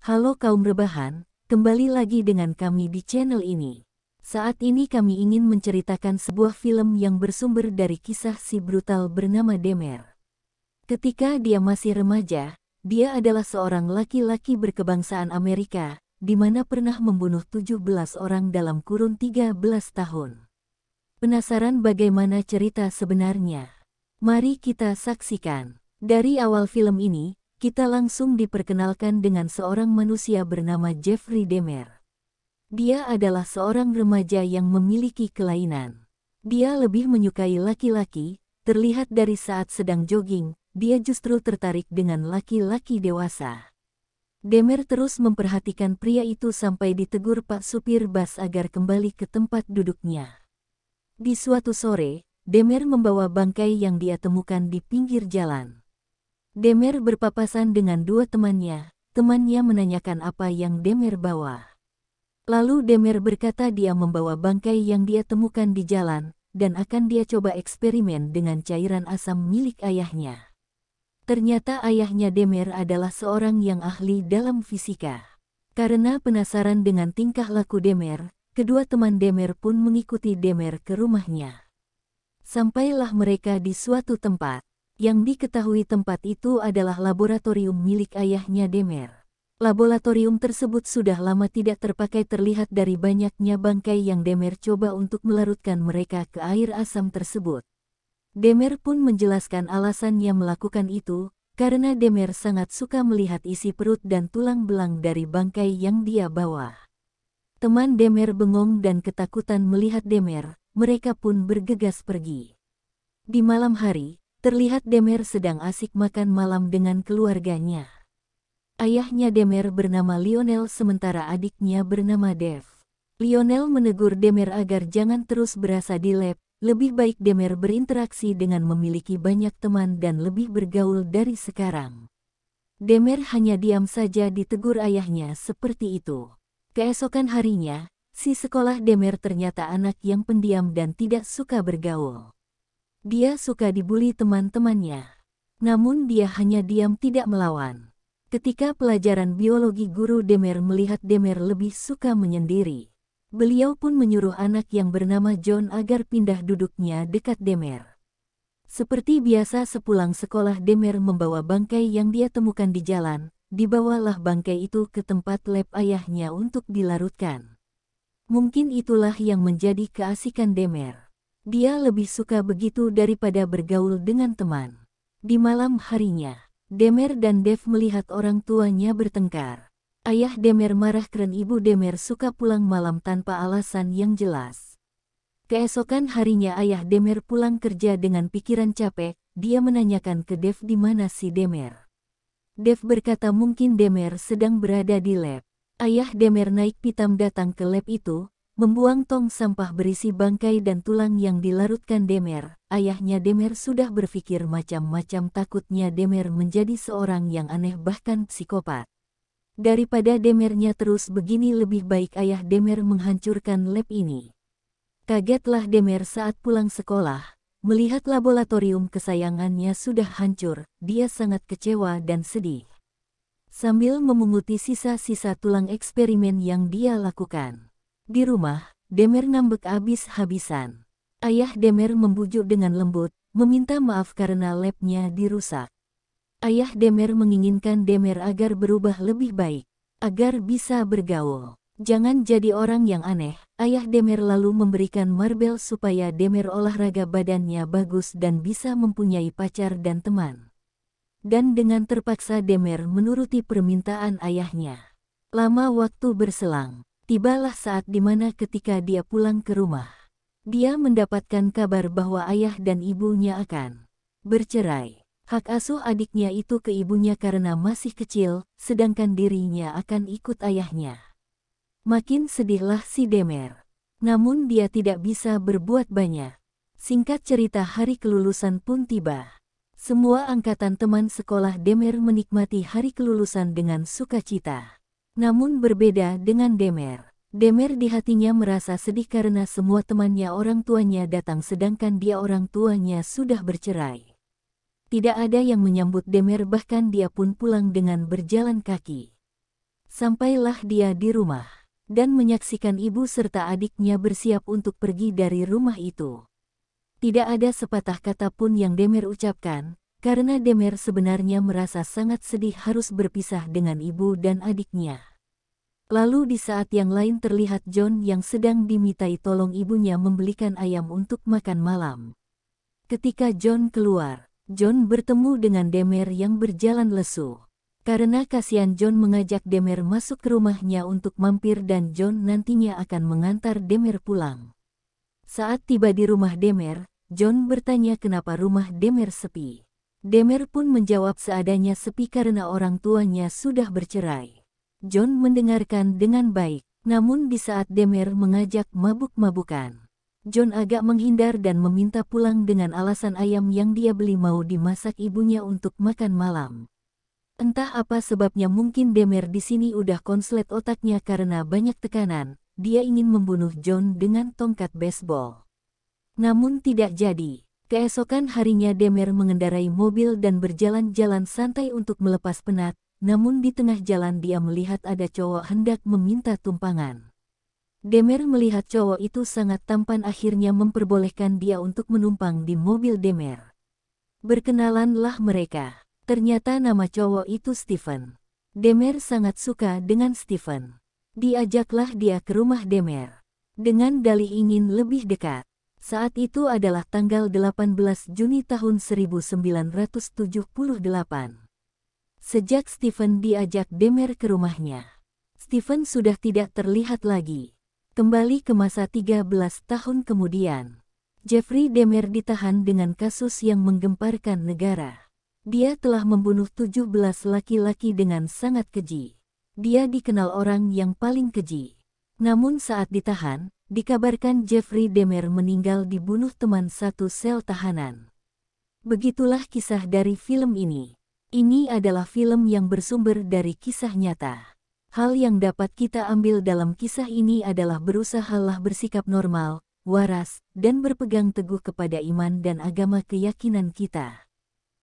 Halo kaum rebahan, kembali lagi dengan kami di channel ini. Saat ini kami ingin menceritakan sebuah film yang bersumber dari kisah si brutal bernama Demer. Ketika dia masih remaja, dia adalah seorang laki-laki berkebangsaan Amerika, di mana pernah membunuh 17 orang dalam kurun 13 tahun. Penasaran bagaimana cerita sebenarnya? Mari kita saksikan. Dari awal film ini, kita langsung diperkenalkan dengan seorang manusia bernama Jeffrey Demer. Dia adalah seorang remaja yang memiliki kelainan. Dia lebih menyukai laki-laki, terlihat dari saat sedang jogging, dia justru tertarik dengan laki-laki dewasa. Demer terus memperhatikan pria itu sampai ditegur Pak supir bus agar kembali ke tempat duduknya. Di suatu sore, Demer membawa bangkai yang dia temukan di pinggir jalan. Demer berpapasan dengan dua temannya menanyakan apa yang Demer bawa. Lalu Demer berkata dia membawa bangkai yang dia temukan di jalan, dan akan dia coba eksperimen dengan cairan asam milik ayahnya. Ternyata ayahnya Demer adalah seorang yang ahli dalam fisika. Karena penasaran dengan tingkah laku Demer, kedua teman Demer pun mengikuti Demer ke rumahnya. Sampailah mereka di suatu tempat. Yang diketahui tempat itu adalah laboratorium milik ayahnya Demer. Laboratorium tersebut sudah lama tidak terpakai terlihat dari banyaknya bangkai yang Demer coba untuk melarutkan mereka ke air asam tersebut. Demer pun menjelaskan alasannya melakukan itu, karena Demer sangat suka melihat isi perut dan tulang belang dari bangkai yang dia bawa. Teman Demer bengong dan ketakutan melihat Demer, mereka pun bergegas pergi. Di malam hari, terlihat Demer sedang asik makan malam dengan keluarganya. Ayahnya Demer bernama Lionel sementara adiknya bernama Dev. Lionel menegur Demer agar jangan terus berasa di lab, lebih baik Demer berinteraksi dengan memiliki banyak teman dan lebih bergaul dari sekarang. Demer hanya diam saja ditegur ayahnya seperti itu. Keesokan harinya, si sekolah Demer ternyata anak yang pendiam dan tidak suka bergaul. Dia suka dibuli teman-temannya. Namun dia hanya diam tidak melawan. Ketika pelajaran biologi guru Demer melihat Demer lebih suka menyendiri. Beliau pun menyuruh anak yang bernama John agar pindah duduknya dekat Demer. Seperti biasa sepulang sekolah Demer membawa bangkai yang dia temukan di jalan. Dibawalah bangkai itu ke tempat lab ayahnya untuk dilarutkan. Mungkin itulah yang menjadi keasikan Demer. Dia lebih suka begitu daripada bergaul dengan teman. Di malam harinya, Demer dan Dev melihat orang tuanya bertengkar. Ayah Demer marah karena ibu Demer suka pulang malam tanpa alasan yang jelas. Keesokan harinya ayah Demer pulang kerja dengan pikiran capek, dia menanyakan ke Dev di mana si Demer. Dev berkata mungkin Demer sedang berada di lab. Ayah Demer naik pitam datang ke lab itu, membuang tong sampah berisi bangkai dan tulang yang dilarutkan Demer. Ayahnya Demer sudah berpikir macam-macam takutnya Demer menjadi seorang yang aneh bahkan psikopat. Daripada Demernya terus begini lebih baik ayah Demer menghancurkan lab ini. Kagetlah Demer saat pulang sekolah, melihat laboratorium kesayangannya sudah hancur, dia sangat kecewa dan sedih. Sambil memunguti sisa-sisa tulang eksperimen yang dia lakukan. Di rumah, Demer ngambek habis-habisan. Ayah Demer membujuk dengan lembut, meminta maaf karena labnya dirusak. Ayah Demer menginginkan Demer agar berubah lebih baik, agar bisa bergaul. Jangan jadi orang yang aneh. Ayah Demer lalu memberikan marbel supaya Demer olahraga badannya bagus dan bisa mempunyai pacar dan teman. Dan dengan terpaksa Demer menuruti permintaan ayahnya. Lama waktu berselang. Tibalah saat di mana ketika dia pulang ke rumah, dia mendapatkan kabar bahwa ayah dan ibunya akan bercerai. Hak asuh adiknya itu ke ibunya karena masih kecil, sedangkan dirinya akan ikut ayahnya. Makin sedihlah si Demer. Namun dia tidak bisa berbuat banyak. Singkat cerita hari kelulusan pun tiba. Semua angkatan teman sekolah Demer menikmati hari kelulusan dengan sukacita. Namun berbeda dengan Demer. Demer di hatinya merasa sedih karena semua temannya orang tuanya datang sedangkan dia orang tuanya sudah bercerai. Tidak ada yang menyambut Demer bahkan dia pun pulang dengan berjalan kaki. Sampailah dia di rumah dan menyaksikan ibu serta adiknya bersiap untuk pergi dari rumah itu. Tidak ada sepatah kata pun yang Demer ucapkan, karena Demer sebenarnya merasa sangat sedih harus berpisah dengan ibu dan adiknya. Lalu di saat yang lain terlihat John yang sedang dimintai tolong ibunya membelikan ayam untuk makan malam. Ketika John keluar, John bertemu dengan Demer yang berjalan lesu. Karena kasihan John mengajak Demer masuk ke rumahnya untuk mampir dan John nantinya akan mengantar Demer pulang. Saat tiba di rumah Demer, John bertanya kenapa rumah Demer sepi. Demer pun menjawab seadanya sepi karena orang tuanya sudah bercerai. John mendengarkan dengan baik, namun di saat Demer mengajak mabuk-mabukan, John agak menghindar dan meminta pulang dengan alasan ayam yang dia beli mau dimasak ibunya untuk makan malam. Entah apa sebabnya, mungkin Demer di sini udah konslet otaknya karena banyak tekanan, dia ingin membunuh John dengan tongkat baseball. Namun tidak jadi. Keesokan harinya Demer mengendarai mobil dan berjalan-jalan santai untuk melepas penat. Namun di tengah jalan dia melihat ada cowok hendak meminta tumpangan. Demer melihat cowok itu sangat tampan, akhirnya memperbolehkan dia untuk menumpang di mobil Demer. Berkenalanlah mereka. Ternyata nama cowok itu Stephen. Demer sangat suka dengan Stephen. Diajaklah dia ke rumah Demer dengan dalih ingin lebih dekat. Saat itu adalah tanggal 18 Juni tahun 1978. Sejak Stephen diajak Demer ke rumahnya, Stephen sudah tidak terlihat lagi. Kembali ke masa 13 tahun kemudian, Jeffrey Demer ditahan dengan kasus yang menggemparkan negara. Dia telah membunuh 17 laki-laki dengan sangat keji. Dia dikenal orang yang paling keji. Namun saat ditahan, dikabarkan Jeffrey Demer meninggal dibunuh teman satu sel tahanan. Begitulah kisah dari film ini. Ini adalah film yang bersumber dari kisah nyata. Hal yang dapat kita ambil dalam kisah ini adalah berusahalah bersikap normal, waras, dan berpegang teguh kepada iman dan agama keyakinan kita.